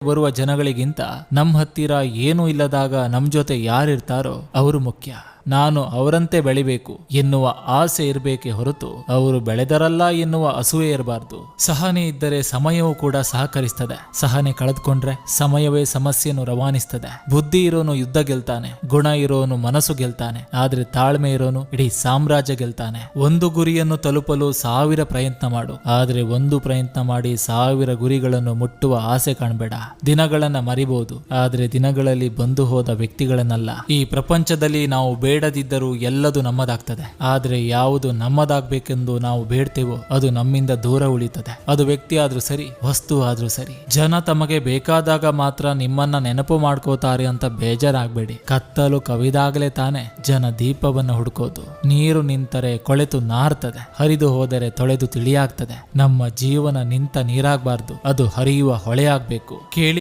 ಬರುವ ಜನಗಳಿಗಿಂತ ನಮ್ಮ ಹತ್ತಿರ ಏನೂ ಇಲ್ಲದಾಗ ನಮ್ ಜೊತೆ ಯಾರಿರ್ತಾರೋ ಅವರು ಮುಖ್ಯ. ನಾನು ಅವರಂತೆ ಬೆಳಿಬೇಕು ಎನ್ನುವ ಆಸೆ ಇರಬೇಕೇ ಹೊರತು ಅವರು ಬೆಳೆದರಲ್ಲ ಎನ್ನುವ ಅಸೂಯೆ ಇರಬಾರ್ದು. ಸಹನೆ ಇದ್ದರೆ ಸಮಯವೂ ಕೂಡ ಸಹಕರಿಸ್ತದೆ. ಸಹನೆ ಕಳೆದುಕೊಂಡ್ರೆ ಸಮಯವೇ ಸಮಸ್ಯೆಯನ್ನು ರವಾನಿಸ್ತದೆ. ಬುದ್ಧಿ ಇರೋನು ಯುದ್ಧ ಗೆಲ್ತಾನೆ, ಗುಣ ಇರೋನು ಮನಸ್ಸು ಗೆಲ್ತಾನೆ, ಆದ್ರೆ ತಾಳ್ಮೆ ಇರೋನು ಇಡೀ ಸಾಮ್ರಾಜ್ಯ ಗೆಲ್ತಾನೆ. ಒಂದು ಗುರಿಯನ್ನು ತಲುಪಲು 1000 ಪ್ರಯತ್ನ ಮಾಡು, ಆದ್ರೆ ಒಂದು ಪ್ರಯತ್ನ ಮಾಡಿ 1000 ಗುರಿಗಳನ್ನು ಮುಟ್ಟುವ ಆಸೆ ಕಾಣಬೇಡ. ದಿನಗಳನ್ನ ಮರಿಬಹುದು, ಆದ್ರೆ ದಿನಗಳಲ್ಲಿ ಬಂದು ಹೋದ ವ್ಯಕ್ತಿಗಳನ್ನಲ್ಲ. ಈ ಪ್ರಪಂಚದಲ್ಲಿ ನಾವು ಬೇಡದಿದ್ದರೂ ಎಲ್ಲದು ನಮ್ಮದಾಗ್ತದೆ. ಆದ್ರೆ ಯಾವುದು ನಮ್ಮದಾಗಬೇಕೆಂದು ನಾವು ಬೇಡ್ತೇವೋ ಅದು ನಮ್ಮಿಂದ ದೂರ ಉಳಿತದೆ. ಅದು ವ್ಯಕ್ತಿ ಆದ್ರೂ ಸರಿ, ವಸ್ತು ಆದ್ರೂ ಸರಿ. ಜನ ತಮಗೆ ಬೇಕಾದಾಗ ಮಾತ್ರ ನಿಮ್ಮನ್ನ ನೆನಪು ಮಾಡ್ಕೋತಾರೆ ಅಂತ ಬೇಜಾರಾಗಬೇಡಿ. ಕತ್ತಲು ಕವಿದಾಗಲೇ ತಾನೆ ಜನ ದೀಪವನ್ನು ಹುಡುಕೋದು. ನೀರು ನಿಂತರೆ ಕೊಳೆತು ನಾರ್ತದೆ, ಹರಿದು ಹೋದರೆ ತೊಳೆದು ತಿಳಿಯಾಗ್ತದೆ. ನಮ್ಮ ಜೀವನ ನಿಂತ ನೀರಾಗಬಾರ್ದು, ಅದು ಹರಿಯುವ ಹೊಳೆಯಾಗಬೇಕು. ಕೇಳಿ